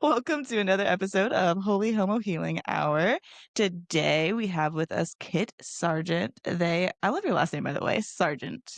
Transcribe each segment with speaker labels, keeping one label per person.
Speaker 1: Welcome to another episode of Holy Homo Healing Hour. Today we have with us Kit Sargent. I love your last name, by the way, Sargent.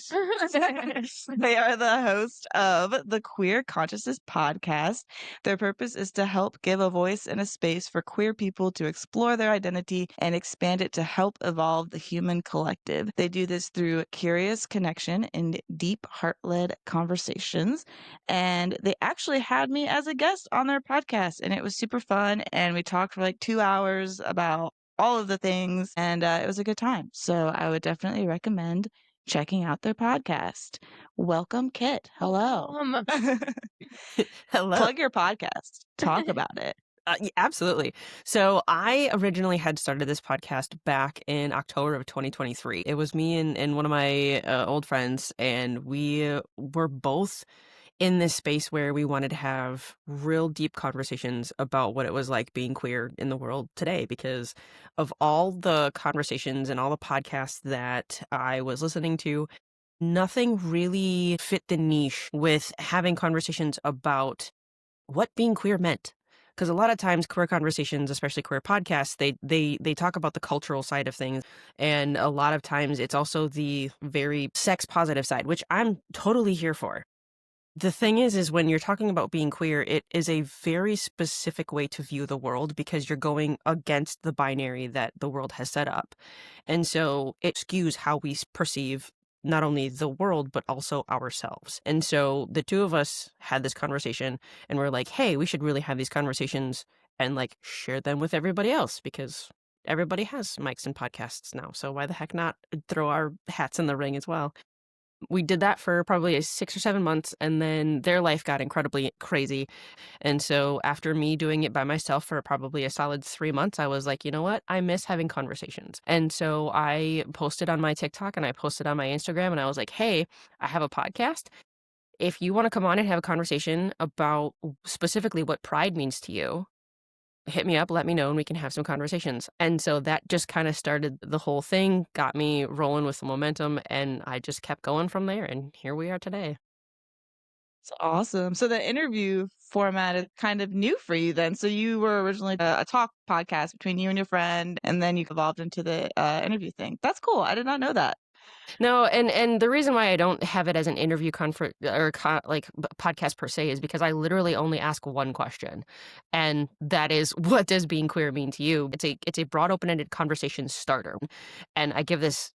Speaker 1: They are the host of the Queer Consciousness podcast. Their purpose is to help give a voice and a space for queer people to explore their identity and expand it to help evolve the human collective. They do this through curious connection and deep heart-led conversations. And they actually had me as a guest on their podcast, and it was super fun. And we talked for like 2 hours about all of the things, and it was a good time. So I would definitely recommend checking out their podcast. Welcome, Kit. Hello.
Speaker 2: Hello.
Speaker 1: Plug your podcast. Talk about it.
Speaker 2: Yeah, absolutely. So I originally had started this podcast back in October of 2023. It was me and one of my old friends, and we were both in this space where we wanted to have real deep conversations about what it was like being queer in the world today, because of all the conversations and all the podcasts that I was listening to, nothing really fit the niche with having conversations about what being queer meant. Because a lot of times queer conversations, especially queer podcasts, they talk about the cultural side of things. And a lot of times it's also the very sex positive side, which I'm totally here for. The thing is when you're talking about being queer, it is a very specific way to view the world because you're going against the binary that the world has set up. And so it skews how we perceive not only the world, but also ourselves. And so the two of us had this conversation and we're like, hey, we should really have these conversations and like share them with everybody else because everybody has mics and podcasts now. So why the heck not throw our hats in the ring as well? We did that for probably 6 or 7 months, and then their life got incredibly crazy. And so after me doing it by myself for probably a solid 3 months, I was like, you know what? I miss having conversations. And so I posted on my TikTok and I posted on my Instagram, and I was like, hey, I have a podcast. If you want to come on and have a conversation about specifically what pride means to you, hit me up, let me know, and we can have some conversations. And so that just kind of started the whole thing, got me rolling with the momentum, and I just kept going from there. And here we are today.
Speaker 1: It's awesome. So the interview format is kind of new for you then. So you were originally a talk podcast between you and your friend, and then you evolved into the interview thing. That's cool. I did not know that.
Speaker 2: No, and the reason why I don't have it as an interview podcast per se is because I literally only ask one question, and that is, what does being queer mean to you? It's a broad, open-ended conversation starter, and I give this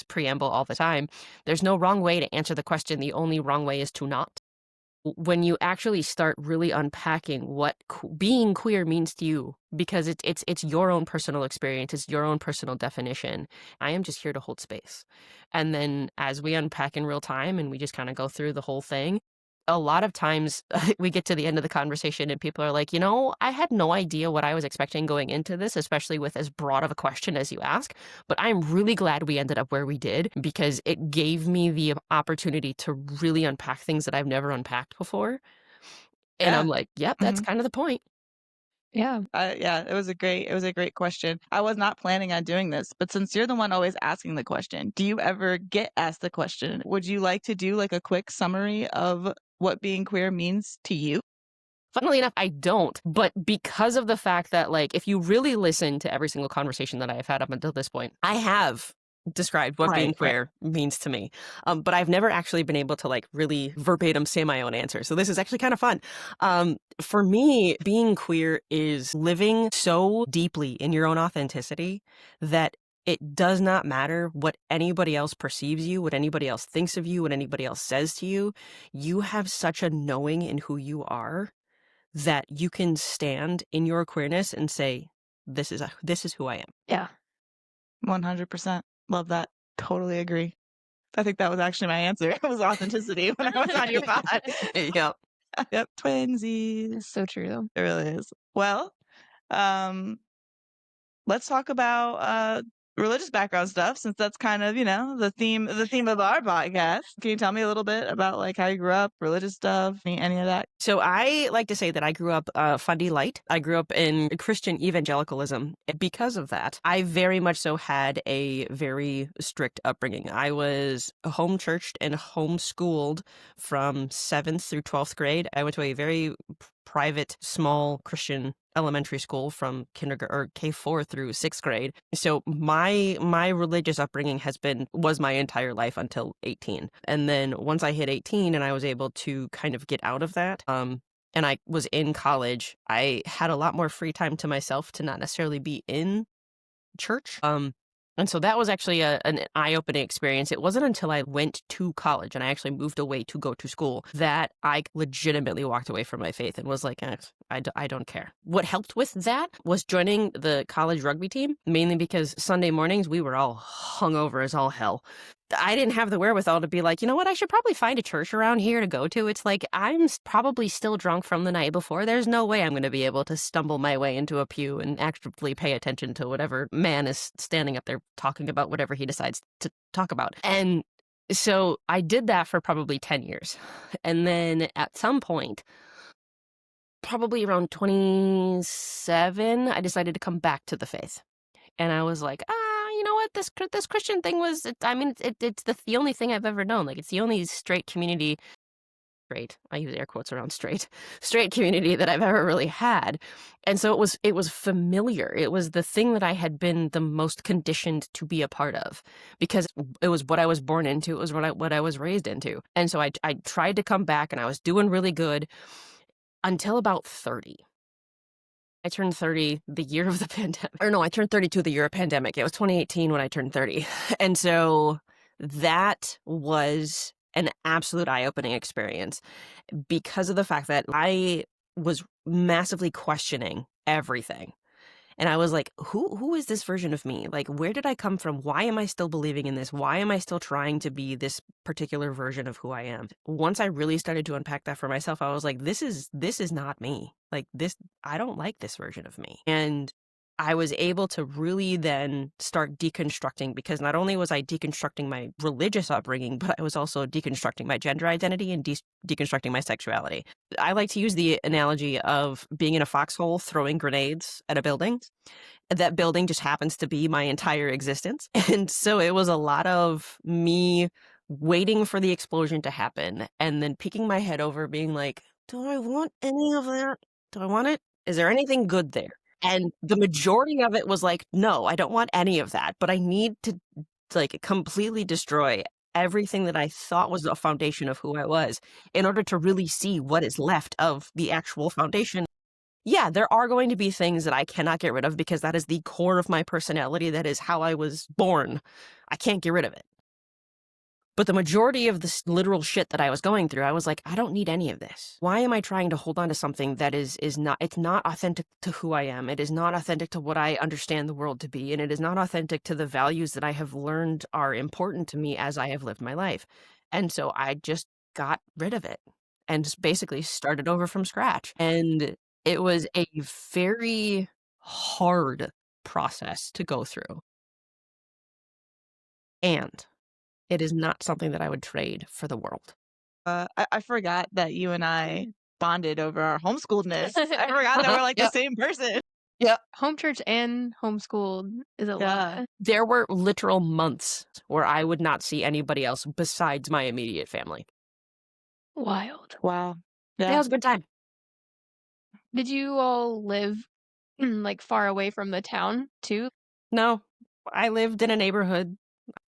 Speaker 2: preamble all the time. There's no wrong way to answer the question. The only wrong way is to not. When you actually start really unpacking what being queer means to you, because it's your own personal experience, it's your own personal definition. I am just here to hold space. And then as we unpack in real time and we just kind of go through the whole thing, a lot of times we get to the end of the conversation and people are like, I had no idea what I was expecting going into this, especially with as broad of a question as you ask. But I'm really glad we ended up where we did because it gave me the opportunity to really unpack things that I've never unpacked before. And
Speaker 1: Yeah.
Speaker 2: I'm like, yep, that's kind of the point.
Speaker 1: Yeah. Yeah, it was a great question. I was not planning on doing this, but since you're the one always asking the question, do you ever get asked the question? Would you like to do like a quick summary of what being queer means to you?
Speaker 2: Funnily enough, I don't. But because of the fact that, like, if you really listen to every single conversation that I've had up until this point, I have described what being
Speaker 1: Right.
Speaker 2: queer means to me. But I've never actually been able to, like, really verbatim say my own answer. So this is actually kind of fun. For me, being queer is living so deeply in your own authenticity that it does not matter what anybody else perceives you, what anybody else thinks of you, what anybody else says to you. You have such a knowing in who you are that you can stand in your queerness and say, this is who I am.
Speaker 1: Yeah. 100%. Love that. Totally agree. I think that was actually my answer. It was authenticity when I was on your pod.
Speaker 2: Yep.
Speaker 1: Yep. Twinsies.
Speaker 3: That's so true, though.
Speaker 1: It really is. Well, let's talk about religious background stuff since that's kind of, the theme of our podcast. Can you tell me a little bit about like how you grew up, religious stuff, any of that?
Speaker 2: So I like to say that I grew up fundy-light. I grew up in Christian evangelicalism. Because of that, I very much so had a very strict upbringing. I was home churched and homeschooled from 7th through 12th grade. I went to a very private, small Christian elementary school from kindergarten or K4 through 6th grade. So my religious upbringing was my entire life until 18. And then once I hit 18 and I was able to kind of get out of that, and I was in college, I had a lot more free time to myself to not necessarily be in church. And so that was actually an eye-opening experience. It wasn't until I went to college and I actually moved away to go to school that I legitimately walked away from my faith and was like, I don't care. What helped with that was joining the college rugby team, mainly because Sunday mornings we were all hungover as all hell. I didn't have the wherewithal to be like, you know what, I should probably find a church around here to go to. It's like, I'm probably still drunk from the night before. There's no way I'm going to be able to stumble my way into a pew and actively pay attention to whatever man is standing up there talking about whatever he decides to talk about. And so I did that for probably 10 years. And then at some point, probably around 27, I decided to come back to the faith. And I was like, you know what? This Christian thing was, it's the only thing I've ever known. Like, it's the only straight community, straight, I use air quotes around straight community that I've ever really had. And so it was familiar. It was the thing that I had been the most conditioned to be a part of because it was what I was born into. It was what I was raised into. And so I tried to come back and I was doing really good until about 30. I turned 30 the year of the pandemic. Or no, I turned 32 the year of pandemic. It was 2018 when I turned 30. And so that was an absolute eye-opening experience because of the fact that I was massively questioning everything. And I was like, who is this version of me? Like, where did I come from? Why am I still believing in this? Why am I still trying to be this particular version of who I am? Once I really started to unpack that for myself, I was like, this is not me. Like this, I don't like this version of me. And I was able to really then start deconstructing because not only was I deconstructing my religious upbringing, but I was also deconstructing my gender identity and deconstructing my sexuality. I like to use the analogy of being in a foxhole throwing grenades at a building. That building just happens to be my entire existence. And so it was a lot of me waiting for the explosion to happen and then peeking my head over being like, do I want any of that? Do I want it? Is there anything good there? And the majority of it was like, no, I don't want any of that, but I need to like completely destroy everything that I thought was the foundation of who I was in order to really see what is left of the actual foundation. Yeah, there are going to be things that I cannot get rid of because that is the core of my personality. That is how I was born. I can't get rid of it. But the majority of this literal shit that I was going through, I was like, I don't need any of this. Why am I trying to hold on to something that is not, it's not authentic to who I am. It is not authentic to what I understand the world to be. And it is not authentic to the values that I have learned are important to me as I have lived my life. And so I just got rid of it and just basically started over from scratch. And it was a very hard process to go through. And it is not something that I would trade for the world.
Speaker 1: I forgot that you and I bonded over our homeschooledness. I forgot that we're like the
Speaker 2: Yep.
Speaker 1: same person.
Speaker 2: Yep.
Speaker 3: Home church and homeschooled is a
Speaker 1: Yeah.
Speaker 3: lot.
Speaker 2: There were literal months where I would not see anybody else besides my immediate family.
Speaker 3: Wild.
Speaker 1: Wow.
Speaker 2: Yeah, it
Speaker 1: Yeah.
Speaker 2: was a good time.
Speaker 3: Did you all live like far away from the town too?
Speaker 2: No, I lived in a neighborhood.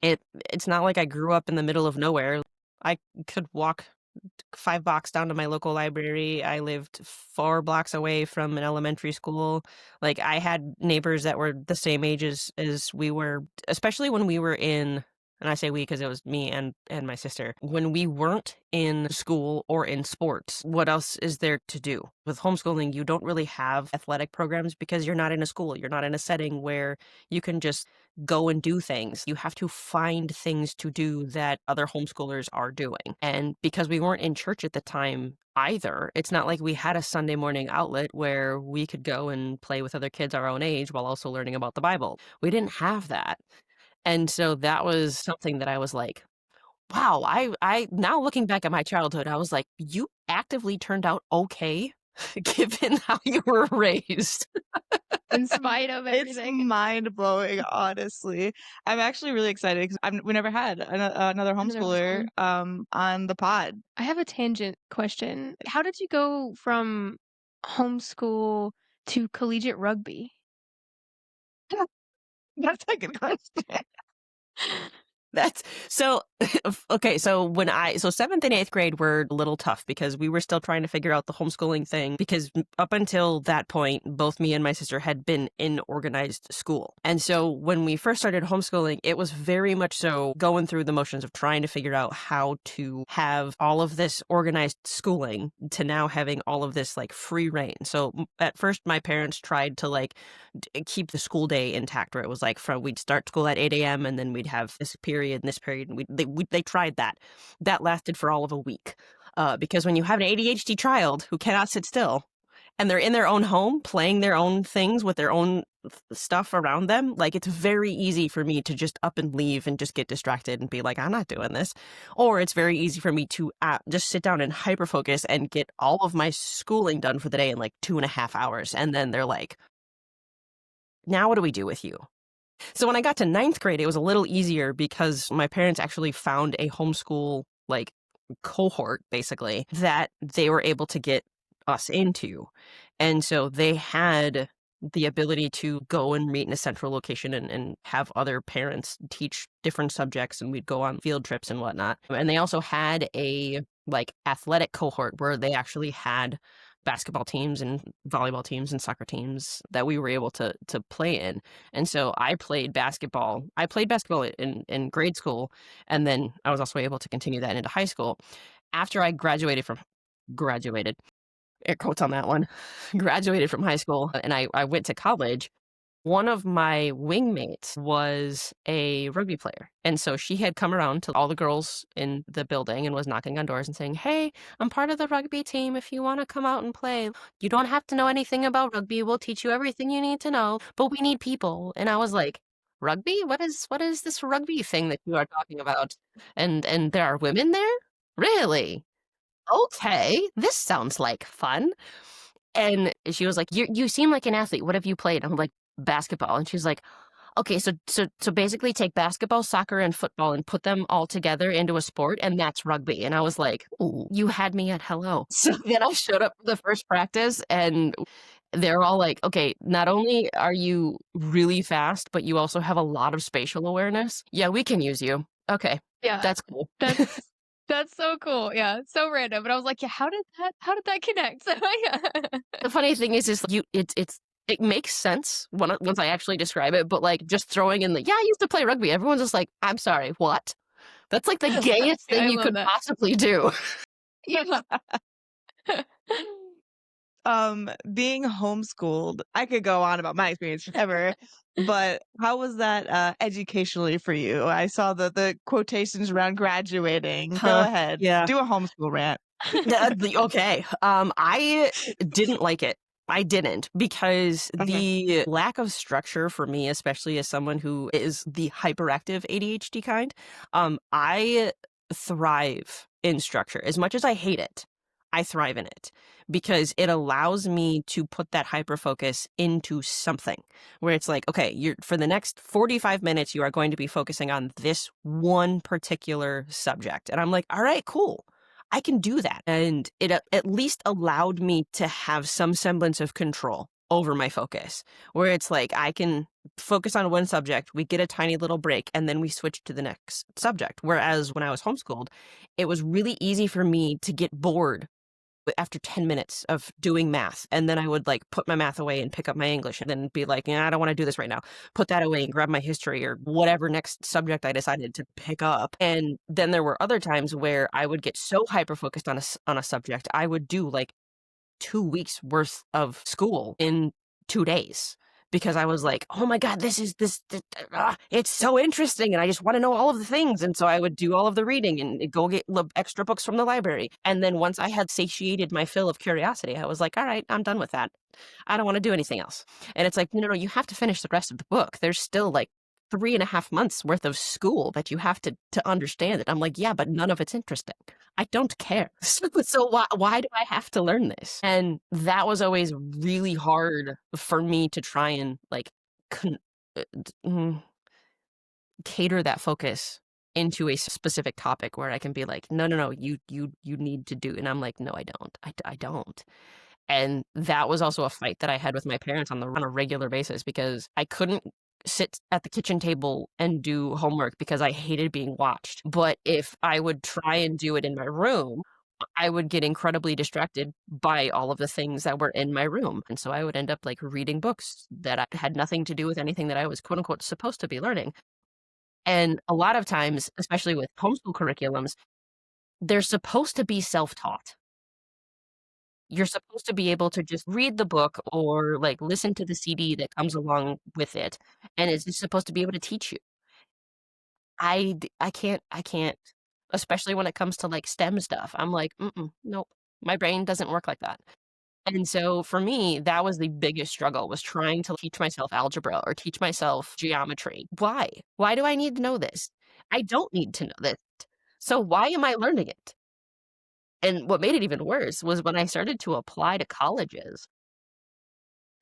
Speaker 2: It's not like I grew up in the middle of nowhere. I could walk 5 blocks down to my local library. I lived 4 blocks away from an elementary school. Like, I had neighbors that were the same age as we were, especially when we were in, and I say we because it was me and my sister. When we weren't in school or in sports, what else is there to do? With homeschooling, you don't really have athletic programs because you're not in a school. You're not in a setting where you can just go and do things. You have to find things to do that other homeschoolers are doing. And because we weren't in church at the time either, it's not like we had a Sunday morning outlet where we could go and play with other kids our own age while also learning about the Bible. We didn't have that. And so that was something that I was like, wow, I now looking back at my childhood, I was like, you actively turned out okay given how you were raised.
Speaker 3: In spite of
Speaker 1: It's
Speaker 3: everything.
Speaker 1: mind blowing, honestly. I'm actually really excited because we never had another homeschooler on the pod.
Speaker 3: I have a tangent question. How did you go from homeschool to collegiate rugby?
Speaker 1: That's a good question.
Speaker 2: That's so okay. So so 7th and 8th grade were a little tough because we were still trying to figure out the homeschooling thing because up until that point, both me and my sister had been in organized school. And so when we first started homeschooling, it was very much so going through the motions of trying to figure out how to have all of this organized schooling to now having all of this like free reign. So at first my parents tried to like keep the school day intact, where it was like we'd start school at 8 a.m. and then we'd have this period and this period, and they tried that. That lasted for all of a week, because when you have an ADHD child who cannot sit still and they're in their own home playing their own things with their own stuff around them, like it's very easy for me to just up and leave and just get distracted and be like, I'm not doing this. Or it's very easy for me to just sit down and hyper focus and get all of my schooling done for the day in like 2.5 hours, and then they're like, now what do we do with you? So when I got to 9th grade, it was a little easier because my parents actually found a homeschool like cohort, basically, that they were able to get us into. And so they had the ability to go and meet in a central location and have other parents teach different subjects, and we'd go on field trips and whatnot. And they also had a like athletic cohort where they actually had basketball teams and volleyball teams and soccer teams that we were able to play in. And so I played basketball. I played basketball in grade school, and then I was also able to continue that into high school. After I graduated, air quotes on that one, graduated from high school, and I went to college. One of my wingmates was a rugby player. And so she had come around to all the girls in the building and was knocking on doors and saying, hey, I'm part of the rugby team. If you want to come out and play, you don't have to know anything about rugby. We'll teach you everything you need to know, but we need people. And I was like, rugby? What is this rugby thing that you are talking about? And there are women there? Really? Okay, this sounds like fun. And she was like, you seem like an athlete. What have you played? I'm like, basketball. And she's like, okay, so basically take basketball, soccer, and football and put them all together into a sport, and that's rugby. And I was like, ooh, you had me at hello. So then I showed up for the first practice, and they're all like, okay, not only are you really fast, but you also have a lot of spatial awareness. Yeah, we can use you. Okay,
Speaker 3: Yeah,
Speaker 2: that's cool.
Speaker 3: that's so cool. Yeah, so random. But I was like, yeah, how did that connect? So yeah.
Speaker 2: The funny thing is it makes sense once I actually describe it, but like just throwing in I used to play rugby. Everyone's just like, I'm sorry, what? That's like the gayest thing
Speaker 3: I
Speaker 2: you
Speaker 3: love
Speaker 2: could
Speaker 3: that.
Speaker 2: possibly do.
Speaker 3: Yeah.
Speaker 1: Being homeschooled, I could go on about my experience forever, but how was that educationally for you? I saw the quotations around graduating. Go
Speaker 2: Huh?
Speaker 1: ahead,
Speaker 2: Yeah.
Speaker 1: do a homeschool rant.
Speaker 2: Okay. I didn't like it. I didn't, because
Speaker 1: Okay.
Speaker 2: the lack of structure for me, especially as someone who is the hyperactive ADHD kind, I thrive in structure. As much as I hate it, I thrive in it because it allows me to put that hyper focus into something where it's like, okay, you're for the next 45 minutes, you are going to be focusing on this one particular subject. And I'm like, all right, cool. I can do that. And it at least allowed me to have some semblance of control over my focus, where it's like I can focus on one subject, we get a tiny little break, and then we switch to the next subject. Whereas when I was homeschooled, it was really easy for me to get bored after 10 minutes of doing math. And then I would like put my math away and pick up my English and then be like, yeah, I don't want to do this right now. Put that away and grab my history or whatever next subject I decided to pick up. And then there were other times where I would get so hyper focused on a subject, I would do like 2 weeks worth of school in 2 days. Because I was like, oh my God, it's so interesting. And I just want to know all of the things. And so I would do all of the reading and go get extra books from the library. And then once I had satiated my fill of curiosity, I was like, all right, I'm done with that. I don't want to do anything else. And it's like, no, you have to finish the rest of the book. There's still like 3.5 months worth of school that you have to understand it. I'm like, yeah, but none of it's interesting. I don't care. So why do I have to learn this? And that was always really hard for me to try and like uh, cater that focus into a specific topic where I can be like, no, you need to do. And I'm like, no, I don't. I don't. And that was also a fight that I had with my parents on a regular basis because I couldn't sit at the kitchen table and do homework because I hated being watched. But if I would try and do it in my room, I would get incredibly distracted by all of the things that were in my room. And so I would end up like reading books that had nothing to do with anything that I was quote unquote supposed to be learning. And a lot of times, especially with homeschool curriculums, they're supposed to be self-taught. You're supposed to be able to just read the book or like listen to the CD that comes along with it, and it's just supposed to be able to teach you. I can't, especially when it comes to like STEM stuff. I'm like, nope, my brain doesn't work like that. And so for me, that was the biggest struggle was trying to teach myself algebra or teach myself geometry. Why? Why do I need to know this? I don't need to know this. So why am I learning it? And what made it even worse was when I started to apply to colleges,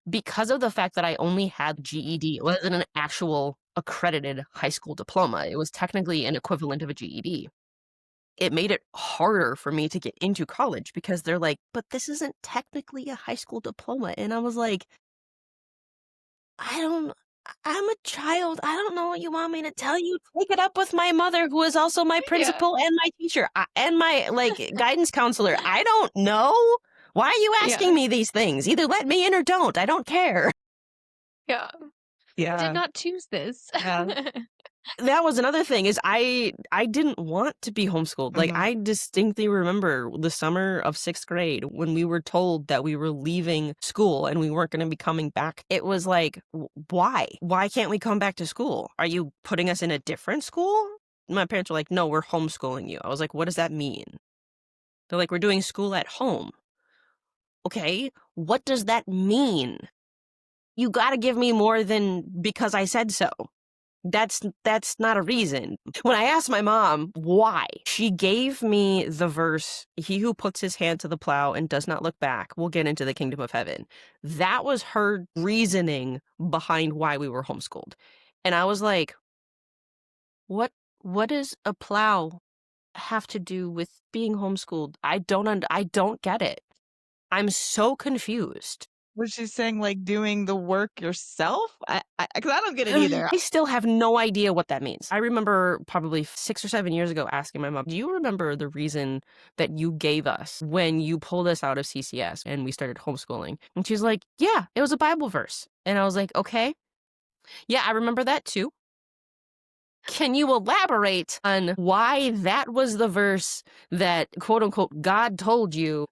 Speaker 2: because of the fact that I only had GED, it wasn't an actual accredited high school diploma. It was technically an equivalent of a GED. It made it harder for me to get into college because they're like, but this isn't technically a high school diploma. And I was like, I don't, I'm a child. I don't know what you want me to tell you. Take it up with my mother, who is also my
Speaker 3: Yeah.
Speaker 2: principal and my teacher and my like guidance counselor. I don't know. Why are you asking
Speaker 3: Yeah.
Speaker 2: me these things? Either let me in or don't. I don't care.
Speaker 3: Yeah.
Speaker 1: Yeah.
Speaker 3: Did not choose this.
Speaker 1: Yeah.
Speaker 2: That was another thing is I didn't want to be homeschooled. Like
Speaker 1: Mhm.
Speaker 2: I distinctly remember the summer of 6th grade when we were told that we were leaving school and we weren't going to be coming back. It was like, why? Why can't we come back to school? Are you putting us in a different school? My parents were like, no, we're homeschooling you. I was like, what does that mean? They're like, we're doing school at home. Okay, what does that mean? You got to give me more than because I said so. That's not a reason. When I asked my mom why, she gave me the verse, he who puts his hand to the plow and does not look back will get into the kingdom of heaven. That was her reasoning behind why we were homeschooled. And I was like, what does a plow have to do with being homeschooled? I don't get it. I'm so confused.
Speaker 1: Was she saying like doing the work yourself? Because I don't get it either.
Speaker 2: I still have no idea what that means. I remember probably 6 or 7 years ago asking my mom, do you remember the reason that you gave us when you pulled us out of CCS and we started homeschooling? And she's like, yeah, it was a Bible verse. And I was like, okay. Yeah, I remember that too. Can you elaborate on why that was the verse that, quote unquote, God told you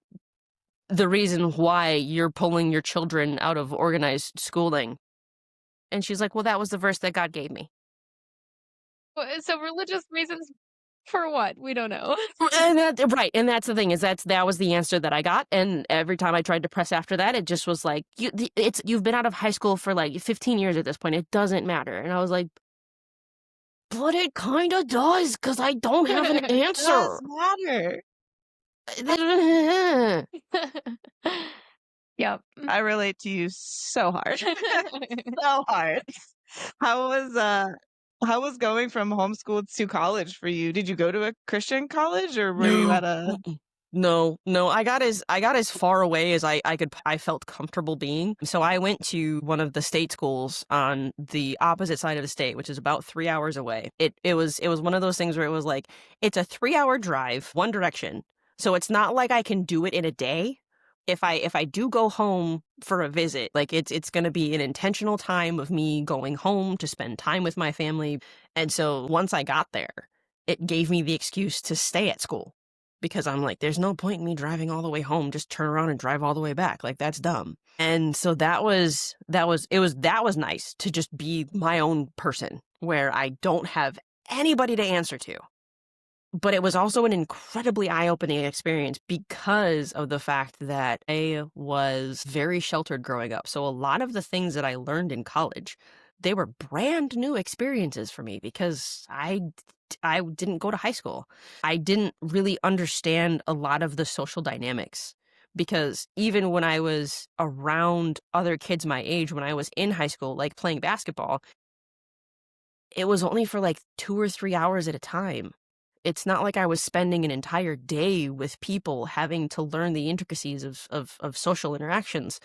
Speaker 2: the reason why you're pulling your children out of organized schooling? And she's like, well, that was the verse that God gave me.
Speaker 3: So religious reasons for what? We don't know.
Speaker 2: Right, and that's the thing is that was the answer that I got, and every time I tried to press after that, it just was like, you've been out of high school for like 15 years at this point. It doesn't matter. And I was like, but it kind of does because I don't have an
Speaker 1: It
Speaker 2: answer.
Speaker 1: does matter.
Speaker 3: Yep.
Speaker 1: I relate to you so hard. So hard. How was going from homeschooled to college for you? Did you go to a Christian college or were you at a
Speaker 2: No. I got as far away as I felt comfortable being. So I went to one of the state schools on the opposite side of the state, which is about 3 hours away. It was one of those things where it was like, it's a 3-hour drive, one direction. So it's not like I can do it in a day. If I do go home for a visit, like it's going to be an intentional time of me going home to spend time with my family. And so once I got there, it gave me the excuse to stay at school. Because I'm like, there's no point in me driving all the way home, just turn around and drive all the way back. Like that's dumb. And so that was nice to just be my own person where I don't have anybody to answer to. But it was also an incredibly eye-opening experience because of the fact that I was very sheltered growing up. So a lot of the things that I learned in college, they were brand new experiences for me because I didn't go to high school. I didn't really understand a lot of the social dynamics because even when I was around other kids my age, when I was in high school, like playing basketball, it was only for like 2 or 3 hours at a time. It's not like I was spending an entire day with people having to learn the intricacies of social interactions.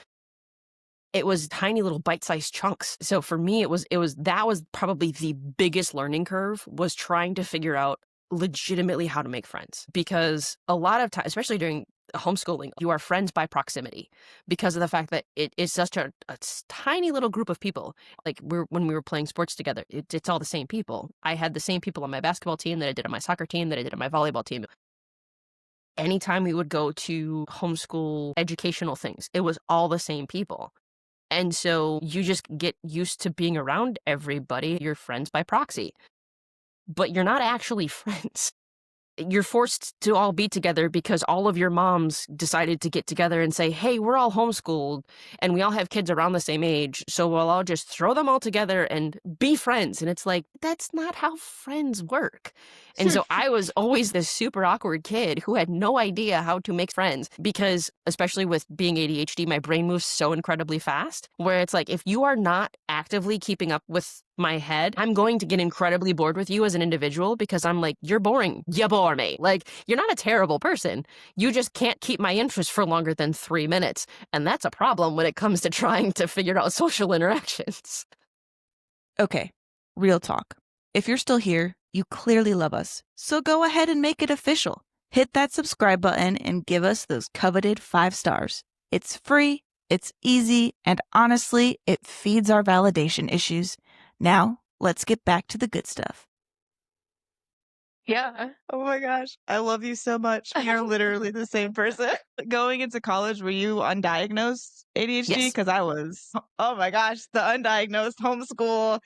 Speaker 2: It was tiny little bite-sized chunks. So for me, that was probably the biggest learning curve, was trying to figure out legitimately how to make friends. Because a lot of times, especially during homeschooling, you are friends by proximity because of the fact that it is such a tiny little group of people. Like when we were playing sports together, it's all the same people. I had the same people on my basketball team that I did on my soccer team, that I did on my volleyball team. Anytime we would go to homeschool educational things, it was all the same people. And so you just get used to being around everybody. You're friends by proxy, but you're not actually friends. You're forced to all be together because all of your moms decided to get together and say, hey, we're all homeschooled and we all have kids around the same age, so we'll all just throw them all together and be friends. And it's like, that's not how friends work. And so I was always this super awkward kid who had no idea how to make friends because, especially with being ADHD, my brain moves so incredibly fast, where it's like, if you are not actively keeping up with my head, I'm going to get incredibly bored with you as an individual because I'm like, you're boring. You bore me. Like, you're not a terrible person. You just can't keep my interest for longer than 3 minutes. And that's a problem when it comes to trying to figure out social interactions.
Speaker 1: Okay, real talk. If you're still here, you clearly love us. So go ahead and make it official. Hit that subscribe button and give us those coveted 5 stars. It's free, it's easy, and honestly, it feeds our validation issues. Now, let's get back to the good stuff.
Speaker 3: Yeah.
Speaker 1: Oh my gosh, I love you so much. We are literally the same person. Going into college, were you undiagnosed ADHD?
Speaker 2: Yes.
Speaker 1: Because I was. Oh my gosh, the undiagnosed homeschool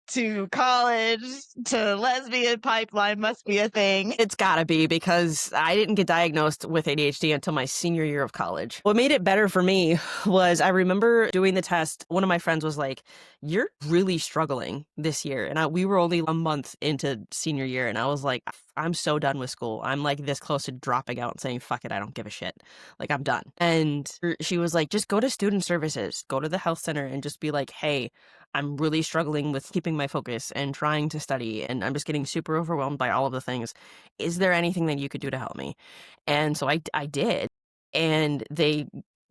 Speaker 1: to college to lesbian pipeline must be a thing.
Speaker 2: It's gotta be, because I didn't get diagnosed with ADHD until my senior year of college. What made it better for me was, I remember doing the test. One of my friends was like, you're really struggling this year. And we were only a month into senior year. And I was like, I'm so done with school. I'm like this close to dropping out and saying, fuck it, I don't give a shit. Like, I'm done. And she was like, just go to student services, go to the health center and just be like, hey, I'm really struggling with keeping my focus and trying to study, and I'm just getting super overwhelmed by all of the things. Is there anything that you could do to help me? And so I did. And they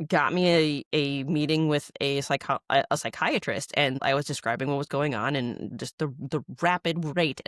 Speaker 2: got me a meeting with a psychiatrist, and I was describing what was going on and just the rapid rate,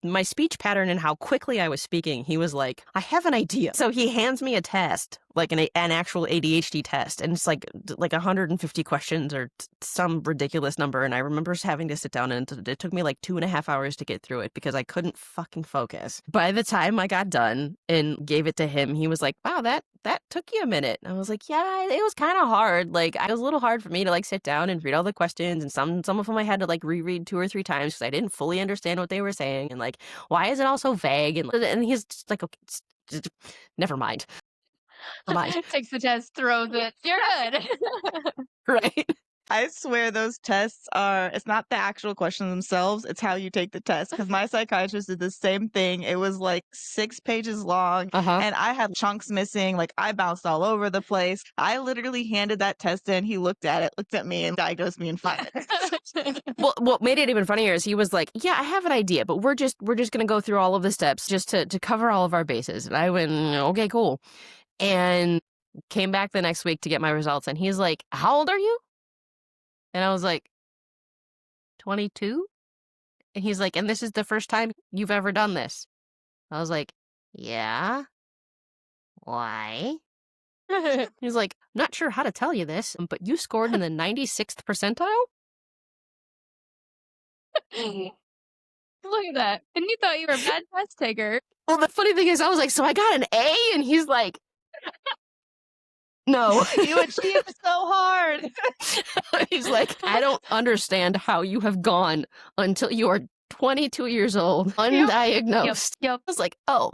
Speaker 2: my speech pattern and how quickly I was speaking. He was like, I have an idea. So he hands me a test, like an actual ADHD test, and it's like 150 questions or some ridiculous number. And I remember just having to sit down, and it took me like 2.5 hours to get through it because I couldn't fucking focus. By the time I got done and gave it to him, he was like, wow, that took you a minute. I was like, yeah, it was kind of hard. Like, it was a little hard for me to like sit down and read all the questions, and some of them I had to like reread 2 or 3 times because I didn't fully understand what they were saying, and like, why is it all so vague? And he's just like, okay, never mind.
Speaker 3: Takes the test, throws it. You're good.
Speaker 2: Right?
Speaker 1: I swear those tests it's not the actual questions themselves, it's how you take the test. Because my psychiatrist did the same thing. It was like 6 pages long, and I had chunks missing. Like, I bounced all over the place. I literally handed that test in. He looked at it, looked at me, and diagnosed me in 5 minutes.
Speaker 2: Well, what made it even funnier is he was like, yeah, I have an idea, but we're just gonna go through all of the steps just to cover all of our bases. And I went, okay, cool. And came back the next week to get my results, and he's like, how old are you? And I was like, 22? And he's like, and this is the first time you've ever done this? I was like, yeah. Why? He's like, not sure how to tell you this, but you scored in the 96th percentile?
Speaker 3: Look at that. And you thought you were a bad test taker.
Speaker 2: Well, the funny thing is, I was like, so I got an A? And he's like, no.
Speaker 1: You achieved so hard.
Speaker 2: He's like, I don't understand how you have gone until you are 22 years old, undiagnosed.
Speaker 3: Yep.
Speaker 2: I was like, oh,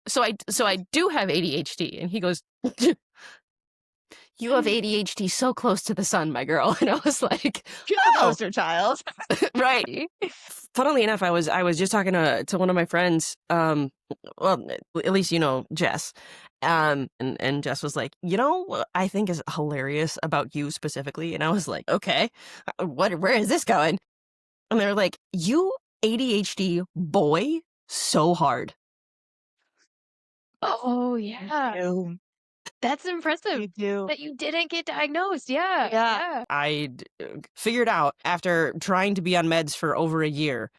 Speaker 2: so I do have ADHD. And he goes, you have ADHD so close to the sun, my girl. And I was like,
Speaker 1: You're the poster child.
Speaker 2: right. Funnily enough, I was just talking to one of my friends, well, at least you know Jess, and Jess was like, you know what I think is hilarious about you specifically? And I was like, okay, where is this going? And they were like, you ADHD boy so hard.
Speaker 3: Oh, yeah.
Speaker 1: You
Speaker 3: That's impressive
Speaker 1: do.
Speaker 3: that you didn't get diagnosed. Yeah.
Speaker 1: Yeah.
Speaker 3: Yeah.
Speaker 2: I figured out after trying to be on meds for over a year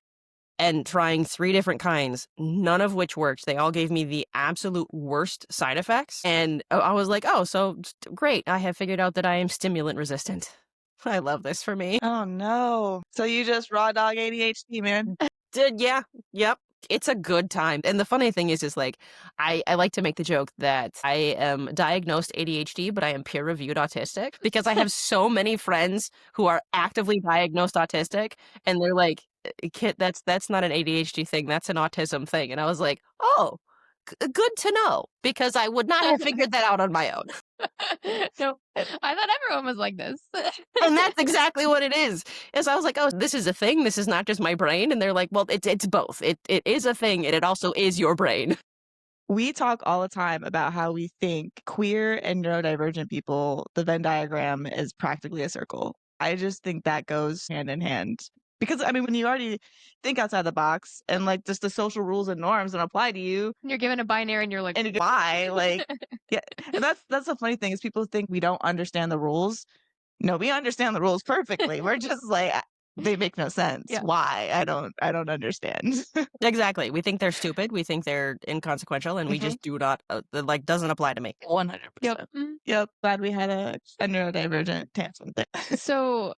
Speaker 2: and trying 3 different kinds, none of which worked. They all gave me the absolute worst side effects. And I was like, oh, so great. I have figured out that I am stimulant resistant. I love this for me.
Speaker 1: Oh no. So you just raw dog ADHD, man.
Speaker 2: Yeah, yep. It's a good time. And the funny thing is like, I like to make the joke that I am diagnosed ADHD, but I am peer-reviewed autistic because I have so many friends who are actively diagnosed autistic, and they're like, Kit, that's not an ADHD thing, that's an autism thing. And I was like, oh, good to know, because I would not have figured that out on my own.
Speaker 3: No, I thought everyone was like this.
Speaker 2: And that's exactly what it is. I was like, oh, this is a thing. This is not just my brain. And they're like, well, it's both. It is a thing, and it also is your brain.
Speaker 1: We talk all the time about how we think queer and neurodivergent people, the Venn diagram is practically a circle. I just think that goes hand in hand. Because, I mean, when you already think outside the box and like just the social rules and norms don't apply to you,
Speaker 3: You're given a binary and you're like,
Speaker 1: and why? Like, yeah. And that's the funny thing is people think we don't understand the rules. No, we understand the rules perfectly. We're just like, they make no sense.
Speaker 3: Yeah.
Speaker 1: Why? I don't understand.
Speaker 2: Exactly. We think they're stupid. We think they're inconsequential, and we just do not, like, doesn't apply to me.
Speaker 1: 100%.
Speaker 3: yep.
Speaker 1: Yep. Glad we had a neurodivergent tangent there.
Speaker 3: So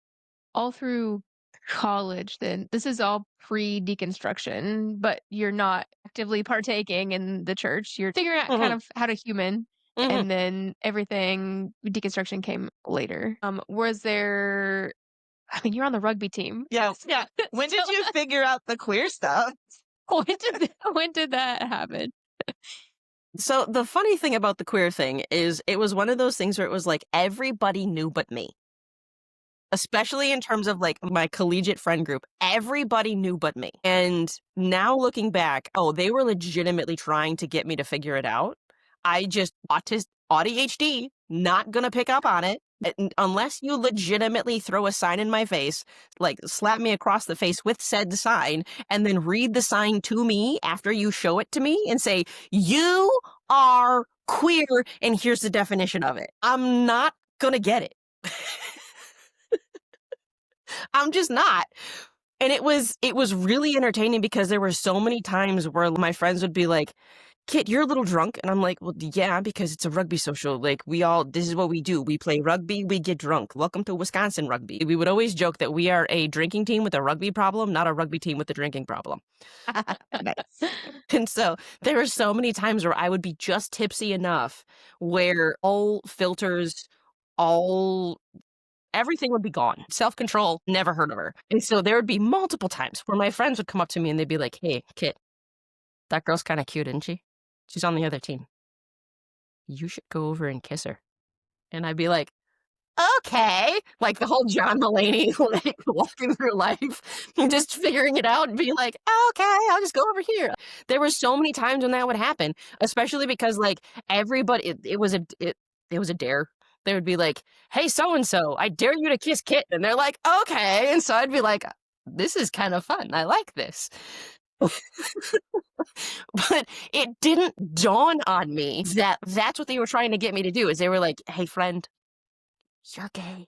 Speaker 3: all through college, then this is all pre-deconstruction, but you're not actively partaking in the church. You're figuring out kind of how to human, and then everything deconstruction came later. Was there? I mean, you're on the rugby team.
Speaker 1: Yeah. Yeah. When did you figure out the queer stuff?
Speaker 3: When did that happen?
Speaker 2: So the funny thing about the queer thing is it was one of those things where it was like everybody knew but me. Especially in terms of like my collegiate friend group, everybody knew but me. And now looking back, oh, they were legitimately trying to get me to figure it out. I just ADHD, not gonna pick up on it unless you legitimately throw a sign in my face, like slap me across the face with said sign, and then read the sign to me after you show it to me and say, you are queer and here's the definition of it. I'm not gonna get it. I'm just not. And it was really entertaining because there were so many times where my friends would be like, Kit, you're a little drunk. And I'm like, well, yeah, because it's a rugby social. Like, this is what we do. We play rugby, we get drunk. Welcome to Wisconsin rugby. We would always joke that we are a drinking team with a rugby problem, not a rugby team with a drinking problem.
Speaker 1: Nice.
Speaker 2: And so there were so many times where I would be just tipsy enough where all filters, everything would be gone. Self-control, never heard of her. And so there would be multiple times where my friends would come up to me and they'd be like, hey, Kit, that girl's kind of cute, isn't she? She's on the other team. You should go over and kiss her. And I'd be like, okay. Like the whole John Mulaney, like walking through life, and just figuring it out and being like, okay, I'll just go over here. There were so many times when that would happen, especially because like everybody, it was a dare. They would be like, hey, so-and-so, I dare you to kiss Kit. And they're like, okay. And so I'd be like, this is kind of fun. I like this. But it didn't dawn on me that that's what they were trying to get me to do, is they were like, hey, friend, you're gay.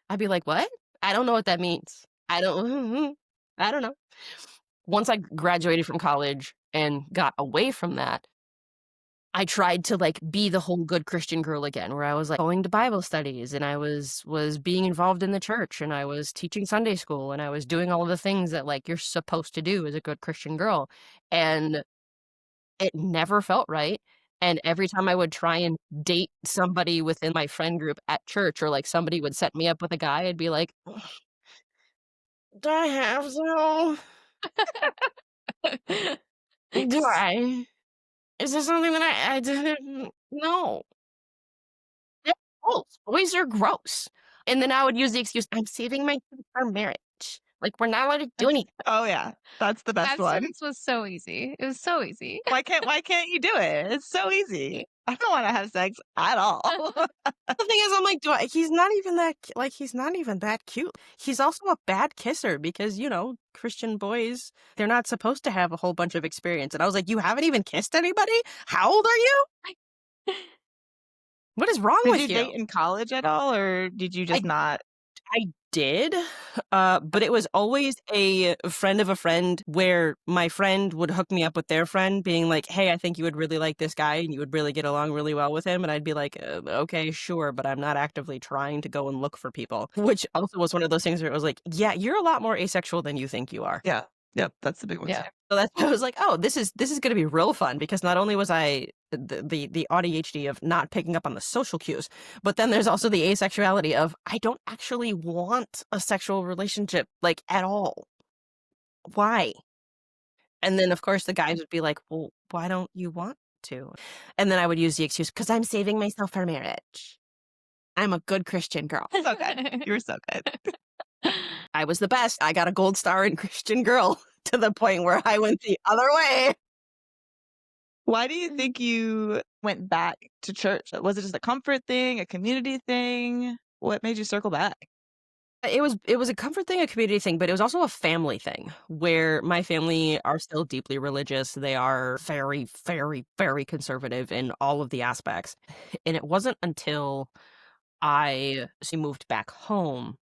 Speaker 2: I'd be like, what? I don't know what that means. I don't know. Once I graduated from college and got away from that, I tried to like be the whole good Christian girl again, where I was like going to Bible studies and I was being involved in the church and I was teaching Sunday school and I was doing all of the things that like you're supposed to do as a good Christian girl. And it never felt right. And every time I would try and date somebody within my friend group at church, or like somebody would set me up with a guy, I'd be like, do I have to? Do I? Is this something that I didn't? No. They're gross. Boys are gross. And then I would use the excuse, I'm saving my kids for marriage. Like, we're not allowed to do anything.
Speaker 1: Oh yeah, that's the best
Speaker 3: That
Speaker 1: one.
Speaker 3: sentence was so easy. It was so easy.
Speaker 1: Why can't you do it? It's so easy. I don't want to have sex at all.
Speaker 2: The thing is, I'm like, he's not even that, he's not even that cute. He's also a bad kisser because, Christian boys, they're not supposed to have a whole bunch of experience. And I was like, you haven't even kissed anybody? How old are you? What is wrong
Speaker 1: Did
Speaker 2: with
Speaker 1: you
Speaker 2: you?
Speaker 1: date in college at all, or did you just not?
Speaker 2: I did, but it was always a friend of a friend where my friend would hook me up with their friend being like, hey, I think you would really like this guy and you would really get along really well with him. And I'd be like, okay, sure, but I'm not actively trying to go and look for people, which also was one of those things where it was like, yeah, you're a lot more asexual than you think you are.
Speaker 1: Yeah. Yep. That's the big one.
Speaker 3: Yeah.
Speaker 2: So that's I was like, oh, this is going to be real fun because not only was I the ADHD of not picking up on the social cues, but then there's also the asexuality of I don't actually want a sexual relationship like at all. Why? And then of course the guys would be like, well, why don't you want to? And then I would use the excuse because I'm saving myself for marriage. I'm a good Christian girl.
Speaker 1: So good. You were so good.
Speaker 2: I was the best. I got a gold star in Christian girl to the point where I went the other way.
Speaker 1: Why do you think you went back to church? Was it just a comfort thing, a community thing? What made you circle back?
Speaker 2: It was a comfort thing, a community thing, but it was also a family thing where my family are still deeply religious. They are very, very, very conservative in all of the aspects. And it wasn't until I moved back home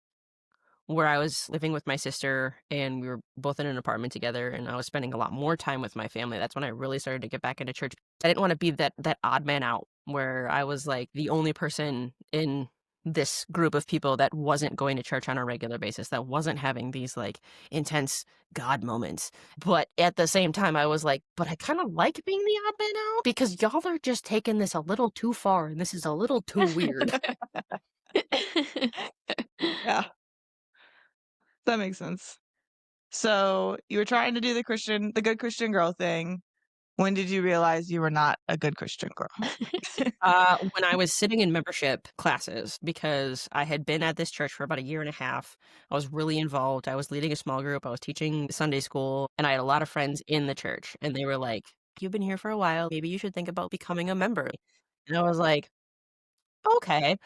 Speaker 2: where I was living with my sister and we were both in an apartment together and I was spending a lot more time with my family. That's when I really started to get back into church. I didn't want to be that odd man out where I was like the only person in this group of people that wasn't going to church on a regular basis, that wasn't having these like intense God moments. But at the same time, I was like, but I kind of like being the odd man out because y'all are just taking this a little too far and this is a little too weird.
Speaker 1: Yeah. That makes sense. So you were trying to do the good Christian girl thing. When did you realize you were not a good Christian girl?
Speaker 2: When I was sitting in membership classes, because I had been at this church for about a year and a half, I was really involved. I was leading a small group. I was teaching Sunday school, and I had a lot of friends in the church. And they were like, "You've been here for a while. Maybe you should think about becoming a member." And I was like, okay.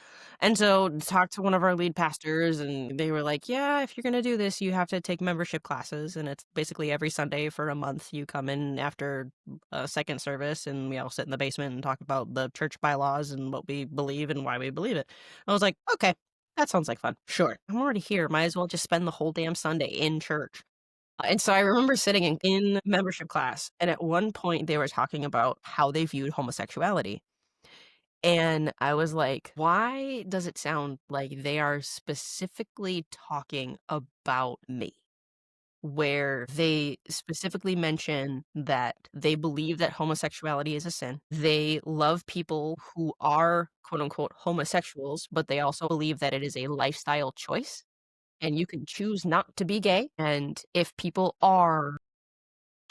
Speaker 2: And so talked to one of our lead pastors and they were like, yeah, if you're going to do this, you have to take membership classes. And it's basically every Sunday for a month. You come in after a second service and we all sit in the basement and talk about the church bylaws and what we believe and why we believe it. I was like, okay, that sounds like fun. Sure. I'm already here. Might as well just spend the whole damn Sunday in church. And so I remember sitting in membership class. And at one point they were talking about how they viewed homosexuality. And I was like, why does it sound like they are specifically talking about me? Where they specifically mention that they believe that homosexuality is a sin. They love people who are quote unquote homosexuals, but they also believe that it is a lifestyle choice and you can choose not to be gay. And if people are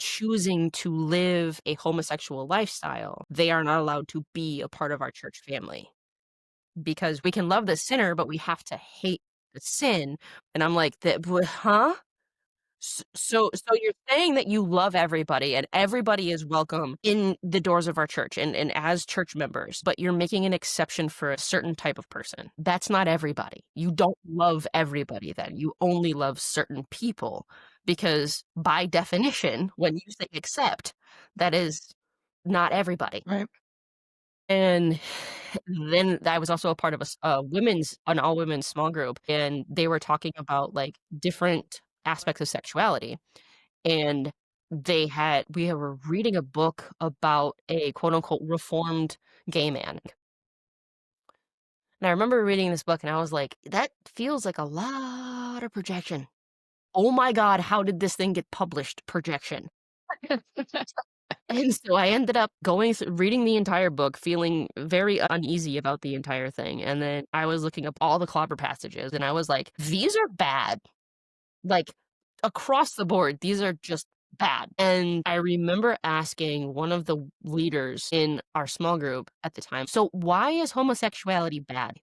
Speaker 2: choosing to live a homosexual lifestyle, they are not allowed to be a part of our church family because we can love the sinner, but we have to hate the sin. And I'm like, huh? So you're saying that you love everybody and everybody is welcome in the doors of our church and as church members, but you're making an exception for a certain type of person. That's not everybody. You don't love everybody then. You only love certain people because by definition, when you say accept, that is not everybody.
Speaker 1: Right.
Speaker 2: And then I was also a part of an all women's small group, and they were talking about like different aspects of sexuality. And we were reading a book about a quote unquote reformed gay man. And I remember reading this book and I was like, that feels like a lot of projection. Oh my God, how did this thing get published? Projection. And so I ended up reading the entire book, feeling very uneasy about the entire thing. And then I was looking up all the clobber passages and I was like, these are bad. Like across the board, these are just bad. And I remember asking one of the leaders in our small group at the time, so why is homosexuality bad?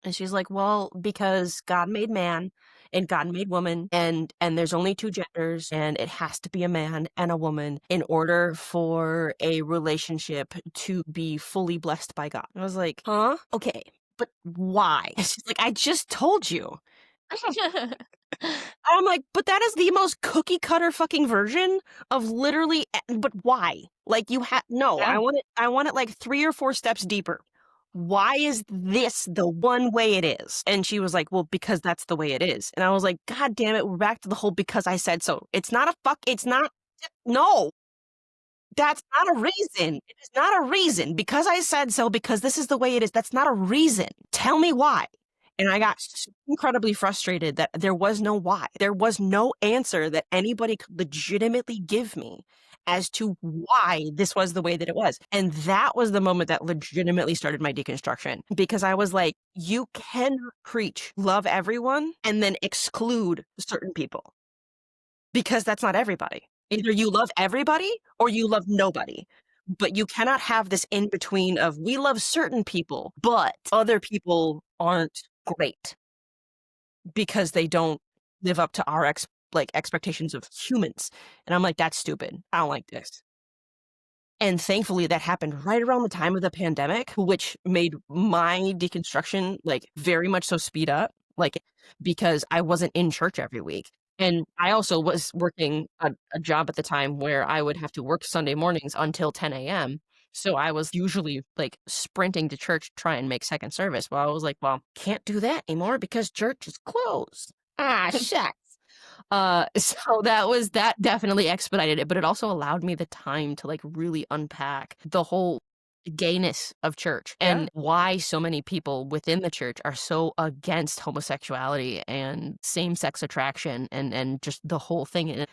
Speaker 2: And she's like, well, because God made man and God made woman, and there's only two genders, and it has to be a man and a woman in order for a relationship to be fully blessed by God. I was like, huh? Okay, but why? She's like, I just told you. I'm like, but that is the most cookie cutter fucking version of literally, but why? Like no,
Speaker 1: Yeah.
Speaker 2: I want it like 3 or 4 steps deeper. Why is this the one way it is? And she was like, well, because that's the way it is. And I was like, God damn it, we're back to the whole because I said so. It's not, no. That's not a reason. It is not a reason. Because I said so, because this is the way it is. That's not a reason. Tell me why. And I got so incredibly frustrated that there was no why. There was no answer that anybody could legitimately give me as to why this was the way that it was. And that was the moment that legitimately started my deconstruction, because I was like, you cannot preach love everyone and then exclude certain people, because that's not everybody. Either you love everybody or you love nobody. But you cannot have this in between of we love certain people, but other people aren't great because they don't live up to our expectations of humans. And I'm like, that's stupid. I don't like this. And thankfully that happened right around the time of the pandemic, which made my deconstruction like very much so speed up, like because I wasn't in church every week. And I also was working a job at the time where I would have to work Sunday mornings until 10 a.m. So I was usually like sprinting to church to try and make second service. Well, I was like, well, can't do that anymore because church is closed. Ah, shucks. So that definitely expedited it, but it also allowed me the time to like really unpack the whole gayness of church and why so many people within the church are so against homosexuality and same-sex attraction and just the whole thing. And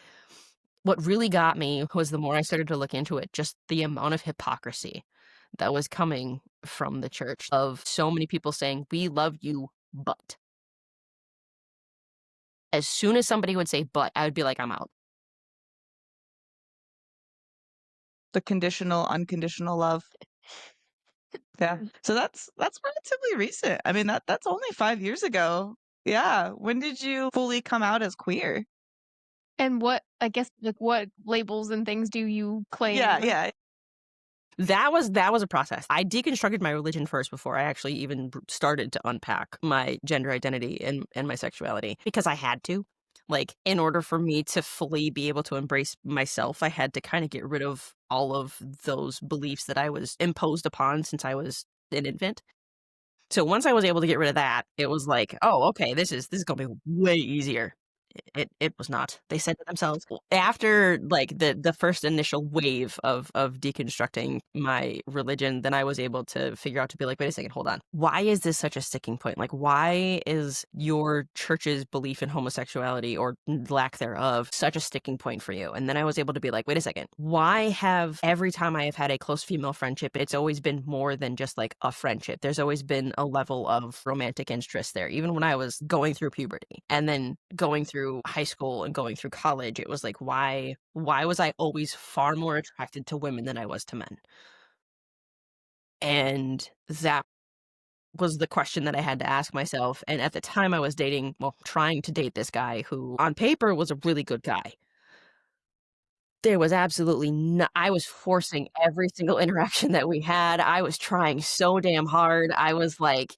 Speaker 2: what really got me was the more I started to look into it, just the amount of hypocrisy that was coming from the church, of so many people saying, we love you, but. As soon as somebody would say but, I would be like, I'm out.
Speaker 1: The conditional, unconditional love. Yeah. So that's relatively recent. I mean, that's only 5 years ago. Yeah. When did you fully come out as queer?
Speaker 3: And what, I guess, like what labels and things do you claim?
Speaker 1: Yeah.
Speaker 2: That was a process. I deconstructed my religion first before I actually even started to unpack my gender identity and my sexuality, because I had to. Like, in order for me to fully be able to embrace myself, I had to kind of get rid of all of those beliefs that I was imposed upon since I was an infant. So once I was able to get rid of that, it was like, oh, okay, this is gonna be way easier. It was not. They said it themselves. After like the first initial wave of deconstructing my religion, then I was able to figure out to be like, wait a second, hold on. Why is this such a sticking point? Like, why is your church's belief in homosexuality or lack thereof such a sticking point for you? And then I was able to be like, wait a second, why have every time I have had a close female friendship, it's always been more than just like a friendship? There's always been a level of romantic interest there, even when I was going through puberty and then going through high school and going through college. It was like, why was I always far more attracted to women than I was to men? And that was the question that I had to ask myself. And at the time I was trying to date this guy who on paper was a really good guy. There was absolutely no, I was forcing every single interaction that we had. I was trying so damn hard. I was like,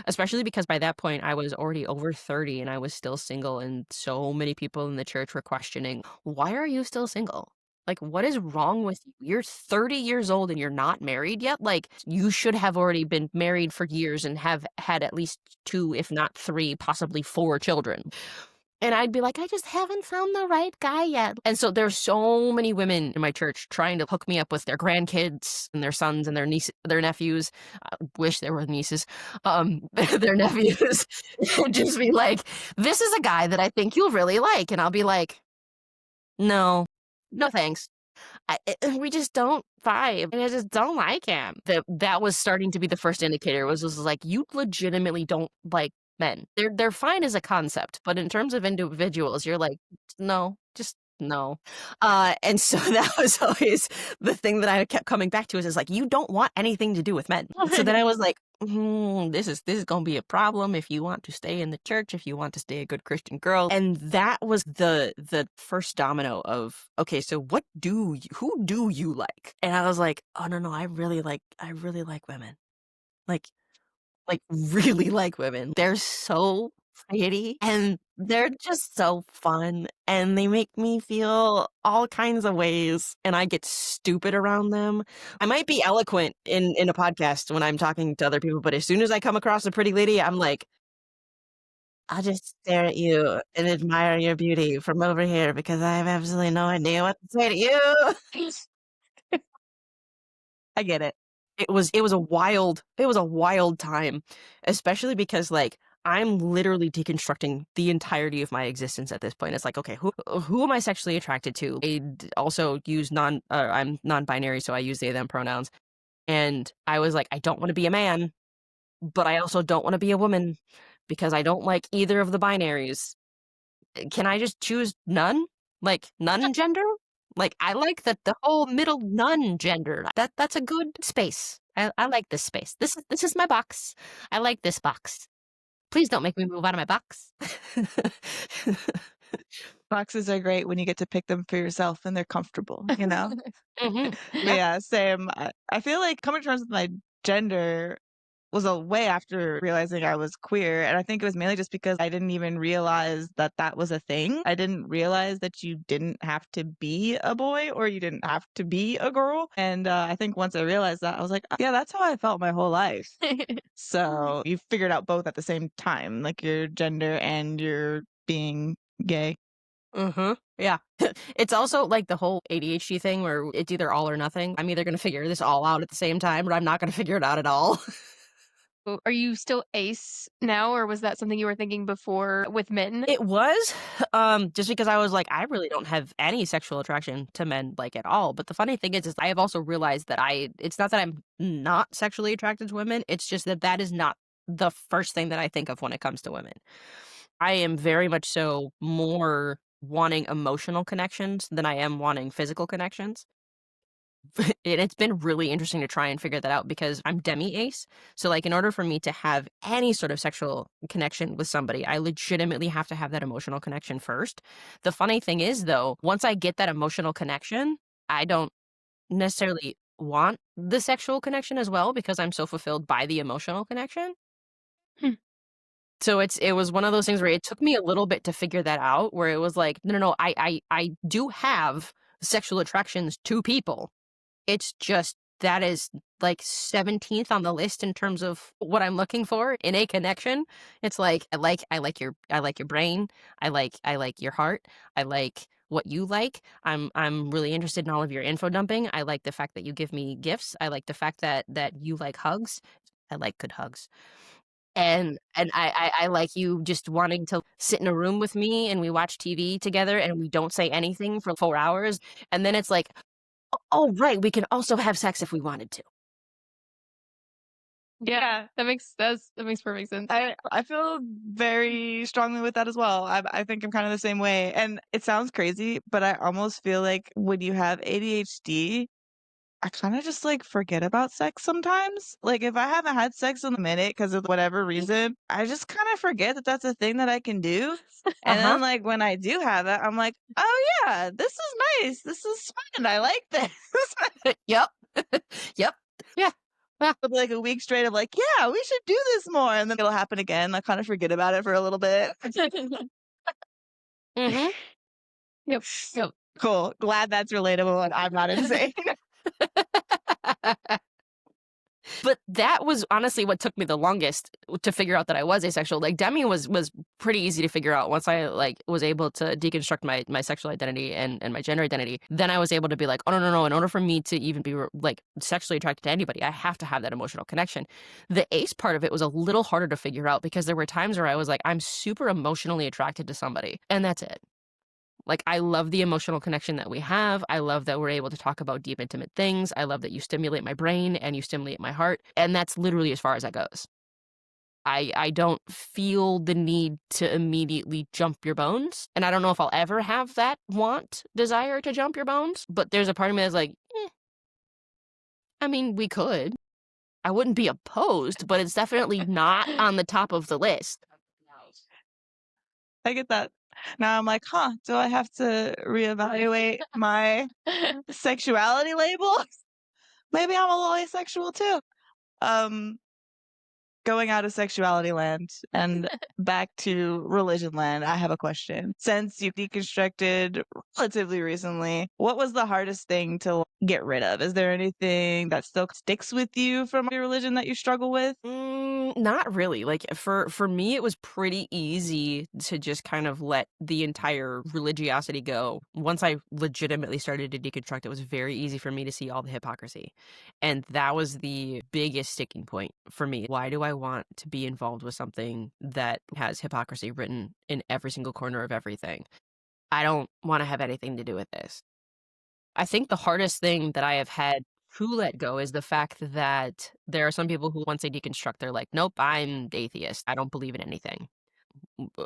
Speaker 2: especially because by that point I was already over 30 and I was still single, and so many people in the church were questioning, why are you still single? Like, what is wrong with you? You're 30 years old and you're not married yet? Like, you should have already been married for years and have had at least 2, if not 3, possibly 4 children. And I'd be like, I just haven't found the right guy yet. And so there's so many women in my church trying to hook me up with their grandkids and their sons and their nephews. I wish there were nieces. Their nephews. Just be like, this is a guy that I think you'll really like. And I'll be like, no thanks. We just don't vibe, and I just don't like him. That was starting to be the first indicator. Was like, you legitimately don't like men. They're fine as a concept, but in terms of individuals, you're like, no, just no. And so that was always the thing that I kept coming back to is like, you don't want anything to do with men. So then I was like, this is gonna be a problem if you want to stay in the church, if you want to stay a good Christian girl. And that was the first domino of, okay, so who do you like? And I was like, oh no, I really like women. Like really like women. They're so pretty and they're just so fun and they make me feel all kinds of ways and I get stupid around them. I might be eloquent in a podcast when I'm talking to other people, but as soon as I come across a pretty lady, I'm like, I'll just stare at you and admire your beauty from over here because I have absolutely no idea what to say to you.
Speaker 1: I get it.
Speaker 2: It was a wild time, especially because like I'm literally deconstructing the entirety of my existence at this point. It's like, okay, who am I sexually attracted to? Also use I'm non-binary, so I use they them pronouns. And I was like, I don't want to be a man, but I also don't want to be a woman because I don't like either of the binaries. Can I just choose none? Like none gender? Like I like the whole middle none gender. That's a good space. I like this space. This is my box. I like this box. Please don't make me move out of my box.
Speaker 1: Boxes are great when you get to pick them for yourself and they're comfortable, you know?
Speaker 2: Mhm.
Speaker 1: But yeah, same. I feel like coming to terms with my gender was a way after realizing I was queer. And I think it was mainly just because I didn't even realize that that was a thing. I didn't realize that you didn't have to be a boy or you didn't have to be a girl. And I think once I realized that, I was like, "Oh, yeah, that's how I felt my whole life." So you figured out both at the same time, like your gender and your being gay.
Speaker 2: Yeah. It's also like the whole ADHD thing where it's either all or nothing. I'm either going to figure this all out at the same time or I'm not going to figure it out at all.
Speaker 3: Are you still ace now, or was that something you were thinking before with men?
Speaker 2: It was, just because I was like, I really don't have any sexual attraction to men, like, at all, but the funny thing is I have also realized that it's not that I'm not sexually attracted to women, it's just that that is not the first thing that I think of when it comes to women. I am very much so more wanting emotional connections than I am wanting physical connections. It's been really interesting to try and figure that out because I'm demi-ace. So, like, in order for me to have any sort of sexual connection with somebody, I legitimately have to have that emotional connection first. The funny thing is, though, once I get that emotional connection, I don't necessarily want the sexual connection as well because I'm so fulfilled by the emotional connection.
Speaker 3: Hmm.
Speaker 2: So it was one of those things where it took me a little bit to figure that out, where it was like, no, I do have sexual attractions to people. It's just that is like 17th on the list in terms of what I'm looking for in a connection. It's like I like your brain. I like your heart. I like what you like. I'm really interested in all of your info dumping. I like the fact that you give me gifts. I like the fact that you like hugs. I like good hugs. And I like you just wanting to sit in a room with me and we watch TV together and we don't say anything for 4 hours. And then it's like, oh, right, we can also have sex if we wanted to.
Speaker 3: Yeah, that makes perfect sense.
Speaker 1: I feel very strongly with that as well. I think I'm kind of the same way. And it sounds crazy, but I almost feel like when you have ADHD, I kind of just like forget about sex sometimes. Like if I haven't had sex in a minute because of whatever reason, I just kind of forget that that's a thing that I can do. And
Speaker 2: Uh-huh.
Speaker 1: then like when I do have it, I'm like, oh yeah, this is nice. This is fun. I like this.
Speaker 2: Yep. Yep. Yeah. Yeah.
Speaker 1: It'll be like a week straight of like, yeah, we should do this more. And then it'll happen again. I kind of forget about it for a little bit.
Speaker 2: Mhm.
Speaker 3: Yep. Yep.
Speaker 1: Cool. Glad that's relatable and I'm not insane.
Speaker 2: But that was honestly what took me the longest to figure out that I was asexual. Like Demi was pretty easy to figure out once I like was able to deconstruct my sexual identity and my gender identity. Then I was able to be like, oh no, in order for me to even be like sexually attracted to anybody, I have to have that emotional connection. The ace part of it was a little harder to figure out because there were times where I was like, I'm super emotionally attracted to somebody, and that's it. Like, I love the emotional connection that we have. I love that we're able to talk about deep, intimate things. I love that you stimulate my brain and you stimulate my heart. And that's literally as far as that goes. I don't feel the need to immediately jump your bones. And I don't know if I'll ever have that desire to jump your bones. But there's a part of me that's like, I mean, we could. I wouldn't be opposed, but it's definitely not on the top of the list.
Speaker 1: I get that. Now I'm like, huh, do I have to reevaluate my sexuality label? Maybe I'm a little asexual too. Um, Going out of sexuality land and back to religion land, I have a question. Since you've deconstructed relatively recently, what was the hardest thing to get rid of? Is there anything that still sticks with you from your religion that you struggle with?
Speaker 2: Not really. Like for me, it was pretty easy to just kind of let the entire religiosity go. Once I legitimately started to deconstruct, it was very easy for me to see all the hypocrisy. And that was the biggest sticking point for me. Why do I want to be involved with something that has hypocrisy written in every single corner of everything? I don't want to have anything to do with this. I think the hardest thing that I have had to let go is the fact that there are some people who, once they deconstruct, they're like, nope, I'm atheist. I don't believe in anything.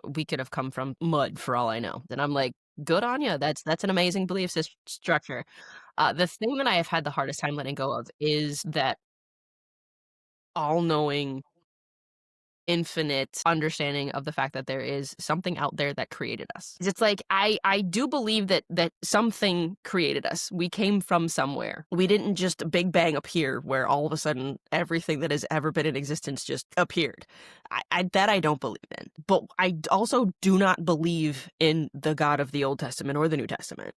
Speaker 2: We could have come from mud for all I know. And I'm like, good on you. That's an amazing belief structure. The thing that I have had the hardest time letting go of is that all-knowing, infinite understanding of the fact that there is something out there that created us. It's like I do believe that something created us. We came from somewhere. We didn't just Big Bang appear where all of a sudden everything that has ever been in existence just appeared. I don't believe in. But I also do not believe in the God of the Old Testament or the New Testament.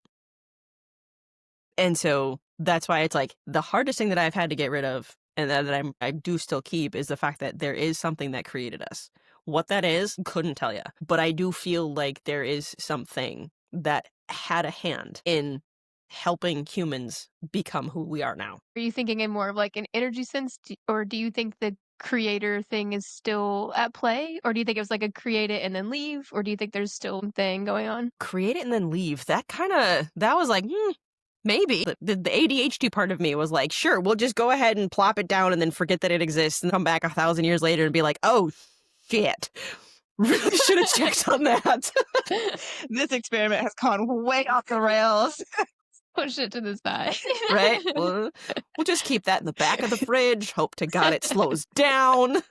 Speaker 2: And so that's why it's like the hardest thing that I've had to get rid of and that I do still keep is the fact that there is something that created us. What that is, couldn't tell you. But I do feel like there is something that had a hand in helping humans become who we are now.
Speaker 3: Are you thinking in more of like an energy sense, or do you think the creator thing is still at play? Or do you think it was like a create it and then leave? Or do you think there's still a thing going on?
Speaker 2: Create it and then leave. That was like, maybe. The ADHD part of me was like, sure, we'll just go ahead and plop it down and then forget that it exists and come back 1,000 years later and be like, oh, shit. Really should have checked on that.
Speaker 1: This experiment has gone way off the rails.
Speaker 3: Push it to the side.
Speaker 2: Right? We'll just keep that in the back of the fridge. Hope to God it slows down.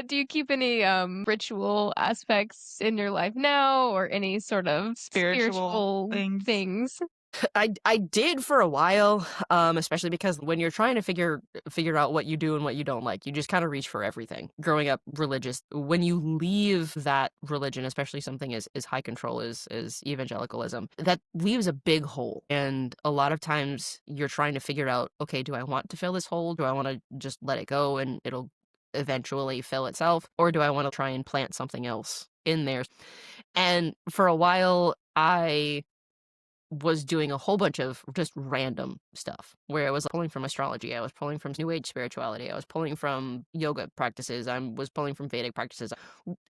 Speaker 3: Do you keep any ritual aspects in your life now, or any sort of
Speaker 1: Spiritual
Speaker 3: things?
Speaker 2: I did for a while, especially because when you're trying to figure out what you do and what you don't like, you just kind of reach for everything. Growing up religious, when you leave that religion, especially something as high control as evangelicalism, that leaves a big hole. And a lot of times you're trying to figure out, okay, do I want to fill this hole? Do I want to just let it go and it'll eventually fill itself? Or do I want to try and plant something else in there? And for a while, I was doing a whole bunch of just random stuff where I was pulling from astrology, I was pulling from New Age spirituality, I was pulling from yoga practices, I was pulling from Vedic practices.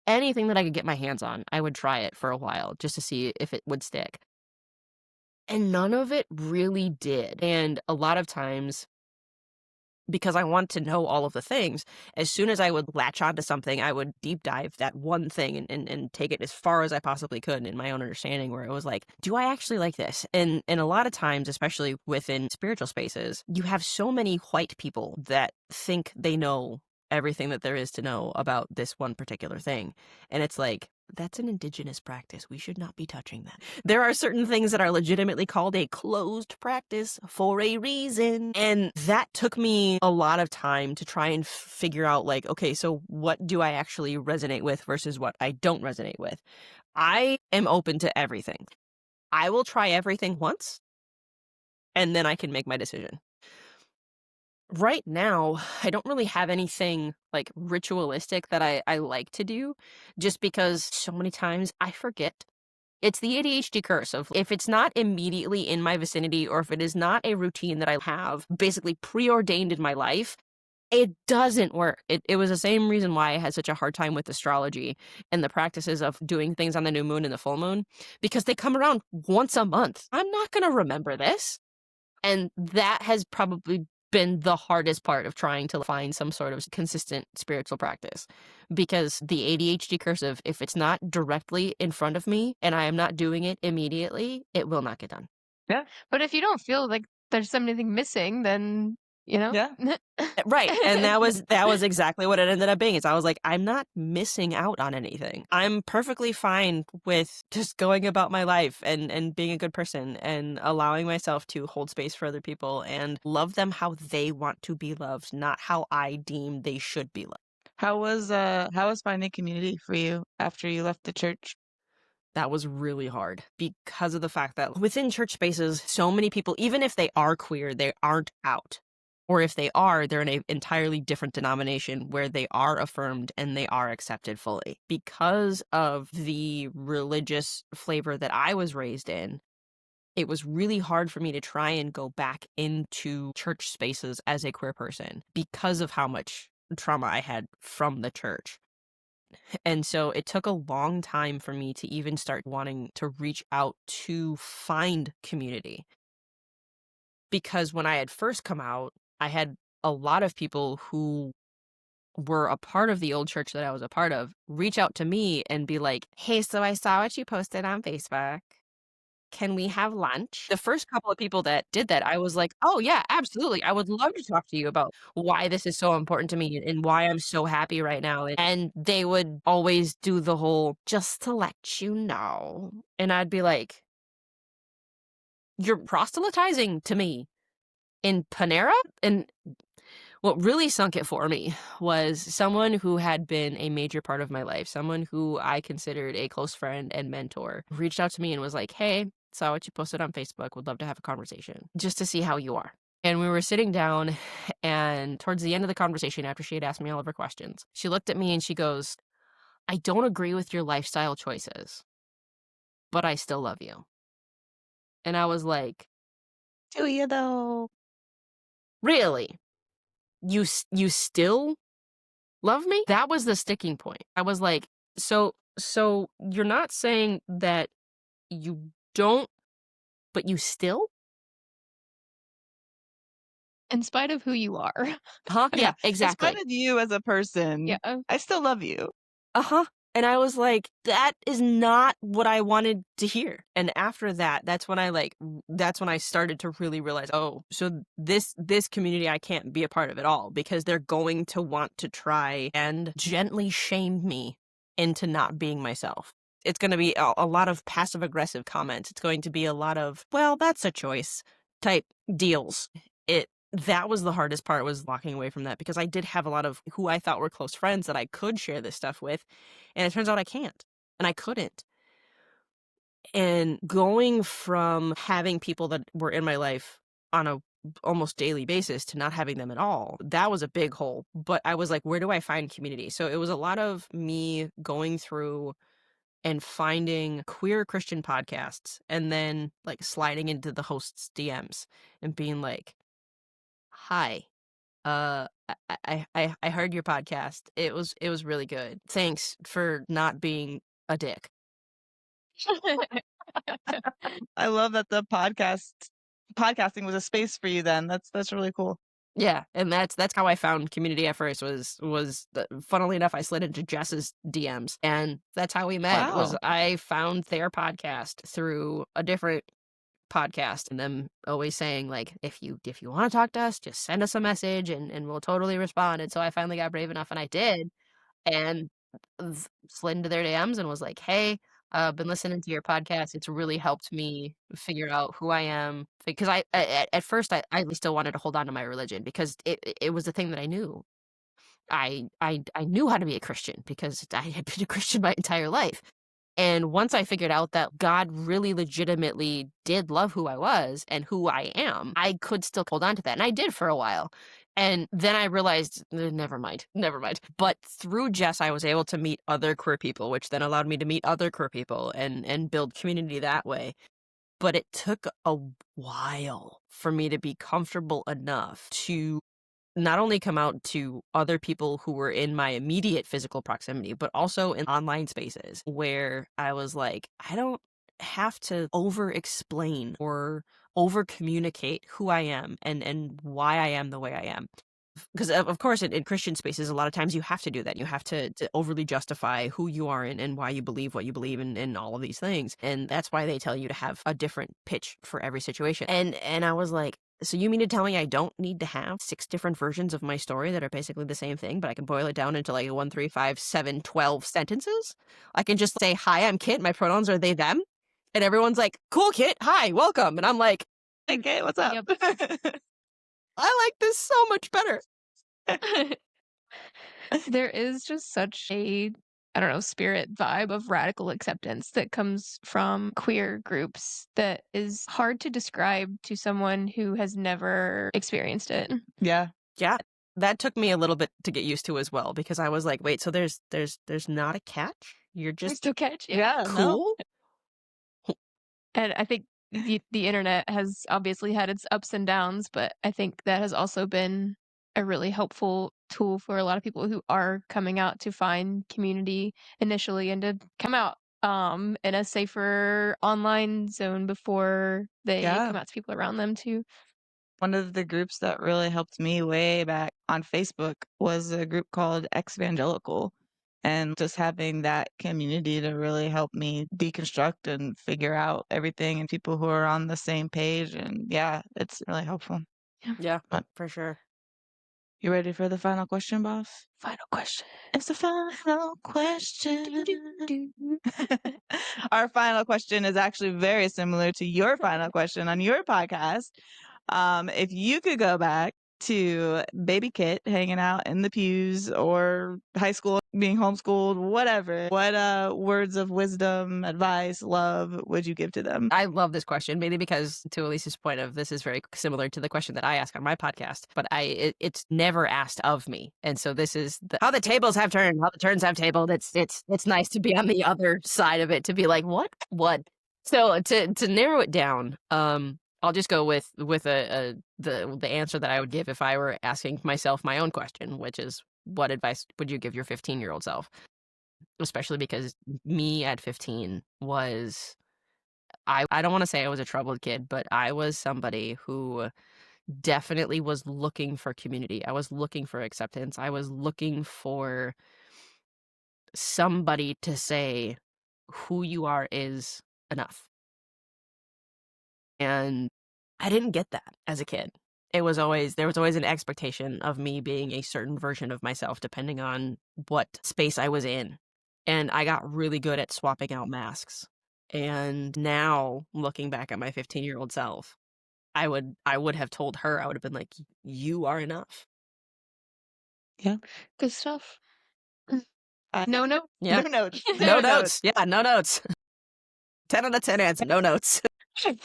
Speaker 2: Anything that I could get my hands on, I would try it for a while just to see if it would stick. And none of it really did. And a lot of times, because I want to know all of the things, as soon as I would latch onto something, I would deep dive that one thing and take it as far as I possibly could in my own understanding, where it was like, do I actually like this? And a lot of times, especially within spiritual spaces, you have so many white people that think they know everything that there is to know about this one particular thing. And it's like, that's an indigenous practice. We should not be touching that. There are certain things that are legitimately called a closed practice for a reason. And that took me a lot of time to try and figure out, like, okay, so what do I actually resonate with versus what I don't resonate with? I am open to everything. I will try everything once, and then I can make my decision. Right now, I don't really have anything like ritualistic that I like to do, just because so many times I forget. It's the ADHD curse of if it's not immediately in my vicinity, or if it is not a routine that I have basically preordained in my life, it doesn't work. It was the same reason why I had such a hard time with astrology and the practices of doing things on the new moon and the full moon, because they come around once a month. I'm not going to remember this. And that has probably been the hardest part of trying to find some sort of consistent spiritual practice, because the ADHD curse of if it's not directly in front of me and I am not doing it immediately, it will not get done.
Speaker 1: Yeah.
Speaker 3: But if you don't feel like there's something missing, then, you know?
Speaker 1: Yeah.
Speaker 2: Right, and that was exactly what it ended up being, is I was like, "I'm not missing out on anything. I'm perfectly fine with just going about my life and being a good person and allowing myself to hold space for other people and love them how they want to be loved, not how I deem they should be loved."
Speaker 1: How was finding community for you after you left the church?
Speaker 2: That was really hard because of the fact that within church spaces, so many people, even if they are queer, they aren't out. Or if they are, they're in an entirely different denomination where they are affirmed and they are accepted fully. Because of the religious flavor that I was raised in, it was really hard for me to try and go back into church spaces as a queer person because of how much trauma I had from the church. And so it took a long time for me to even start wanting to reach out to find community. Because when I had first come out, I had a lot of people who were a part of the old church that I was a part of reach out to me and be like, "Hey, so I saw what you posted on Facebook. Can we have lunch?" The first couple of people that did that, I was like, "Oh, yeah, absolutely. I would love to talk to you about why this is so important to me and why I'm so happy right now." And they would always do the whole, "Just to let you know." And I'd be like, "You're proselytizing to me in Panera?" And what really sunk it for me was someone who had been a major part of my life, someone who I considered a close friend and mentor, reached out to me and was like, "Hey, saw what you posted on Facebook. Would love to have a conversation just to see how you are." And we were sitting down, and towards the end of the conversation, after she had asked me all of her questions, she looked at me and she goes, "I don't agree with your lifestyle choices, but I still love you." And I was like,
Speaker 1: Do you though?
Speaker 2: "Really? You still love me?" That was the sticking point. I was like, so you're not saying that you don't, but you still?"
Speaker 3: In spite of who you are.
Speaker 2: Huh?
Speaker 1: Yeah.
Speaker 2: Yeah,
Speaker 1: In spite
Speaker 2: exactly.
Speaker 1: of you as a person,
Speaker 3: Yeah.
Speaker 1: I still love you.
Speaker 2: Uh-huh. And I was like, that is not what I wanted to hear. And after that, that's when I started to really realize, oh, so this community I can't be a part of at all, because they're going to want to try and gently shame me into not being myself. It's going to be a lot of passive aggressive comments. It's going to be a lot of, well, that's a choice type deals. That was the hardest part, was walking away from that, because I did have a lot of who I thought were close friends that I could share this stuff with, and it turns out I can't, and I couldn't. And going from having people that were in my life on a almost daily basis to not having them at all, that was a big hole. But I was like, where do I find community? So it was a lot of me going through and finding queer Christian podcasts, and then like sliding into the host's DMs and being like, "Hi, I heard your podcast. It was really good. Thanks for not being a dick."
Speaker 1: I love that the podcasting was a space for you then. That's really cool.
Speaker 2: Yeah, and that's how I found community at first, funnily enough, I slid into Jess's DMs, and that's how we met. Was
Speaker 1: Wow.
Speaker 2: I found their podcast through a different podcast, and them always saying like, if you want to talk to us, just send us a message and we'll totally respond. And so I finally got brave enough and I did, and slid into their DMs and was like, "Hey, I've been listening to your podcast. It's really helped me figure out who I am." Because at first I still wanted to hold on to my religion because it was the thing that I knew. I knew how to be a Christian because I had been a Christian my entire life. And once I figured out that God really legitimately did love who I was and who I am, I could still hold on to that. And I did for a while. And then I realized, never mind, never mind." But through Jess, I was able to meet other queer people, which then allowed me to meet other queer people and build community that way. But it took a while for me to be comfortable enough to not only come out to other people who were in my immediate physical proximity, but also in online spaces where I was like, I don't have to over explain or over communicate who I am and why I am the way I am. because of course in Christian spaces, a lot of times you have to do that. You have to overly justify who you are and why you believe what you believe in all of these things. And that's why they tell you to have a different pitch for every situation. And I was like, so you mean to tell me I don't need to have 6 different versions of my story that are basically the same thing, but I can boil it down into like 1, 3, 5, 7, 12 sentences? I can just say, hi, I'm Kit. My pronouns are they, them. And everyone's like, cool, Kit. Hi, welcome. And I'm like,
Speaker 1: Hey, Kit, what's up?
Speaker 3: Yep.
Speaker 2: I like this so much better.
Speaker 3: There is just such a, I don't know, spirit vibe of radical acceptance that comes from queer groups that is hard to describe to someone who has never experienced it.
Speaker 1: Yeah.
Speaker 2: Yeah. That took me a little bit to get used to as well, because I was like, wait, so there's not a catch? You're just
Speaker 3: to catch.
Speaker 1: Yeah. No.
Speaker 2: cool?
Speaker 3: And I think the internet has obviously had its ups and downs, but I think that has also been a really helpful tool for a lot of people who are coming out to find community initially and to come out in a safer online zone before they
Speaker 1: Yeah.
Speaker 3: come out to people around them too.
Speaker 1: One of the groups that really helped me way back on Facebook was a group called Evangelical. And just having that community to really help me deconstruct and figure out everything and people who are on the same page. And yeah, it's really helpful.
Speaker 2: Yeah,
Speaker 1: But
Speaker 2: for sure.
Speaker 1: you ready for the final question, boss?
Speaker 3: Final question.
Speaker 1: It's the final question.
Speaker 3: Do-do-do.
Speaker 1: Our final question is actually very similar to your final question on your podcast. If you could go back to baby Kit hanging out in the pews or high school being homeschooled, whatever, what words of wisdom, advice, love would you give to them?
Speaker 2: I love this question, mainly because, to Elise's point of, this is very similar to the question that I ask on my podcast, but it's never asked of me. And so this is how the tables have turned, how the turns have tabled. It's nice to be on the other side of it, to be like, what? So to narrow it down, I'll just go with the answer that I would give if I were asking myself my own question, which is, what advice would you give your 15-year-old self? Especially because me at 15 was, I don't want to say I was a troubled kid, but I was somebody who definitely was looking for community. I was looking for acceptance. I was looking for somebody to say, who you are is enough. And I didn't get that as a kid. There was always an expectation of me being a certain version of myself, depending on what space I was in. And I got really good at swapping out masks. And now, looking back at my 15-year-old self, I would have told her, I would have been like, you are enough.
Speaker 1: Yeah.
Speaker 3: Good stuff.
Speaker 1: I-
Speaker 3: No notes.
Speaker 2: Yeah.
Speaker 1: No notes.
Speaker 2: No notes. Yeah, no notes. 10 out of 10 answer, no notes.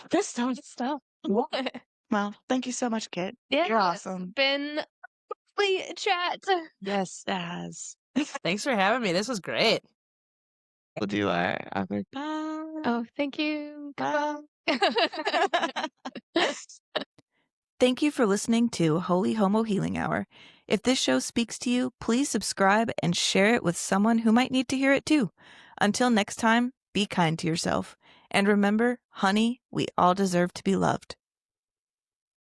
Speaker 1: Good stuff. Well, thank you so much, Kit.
Speaker 3: Yeah,
Speaker 1: You're
Speaker 3: it's
Speaker 1: awesome.
Speaker 3: been a lovely chat.
Speaker 1: Yes, it has.
Speaker 2: Thanks for having me. This was great.
Speaker 1: We'll do our awkward bye.
Speaker 3: Oh, thank you.
Speaker 1: Bye.
Speaker 3: Goodbye.
Speaker 1: Thank you for listening to Holy Homo Healing Hour. If this show speaks to you, please subscribe and share it with someone who might need to hear it too. Until next time, be kind to yourself. And remember, honey, we all deserve to be loved.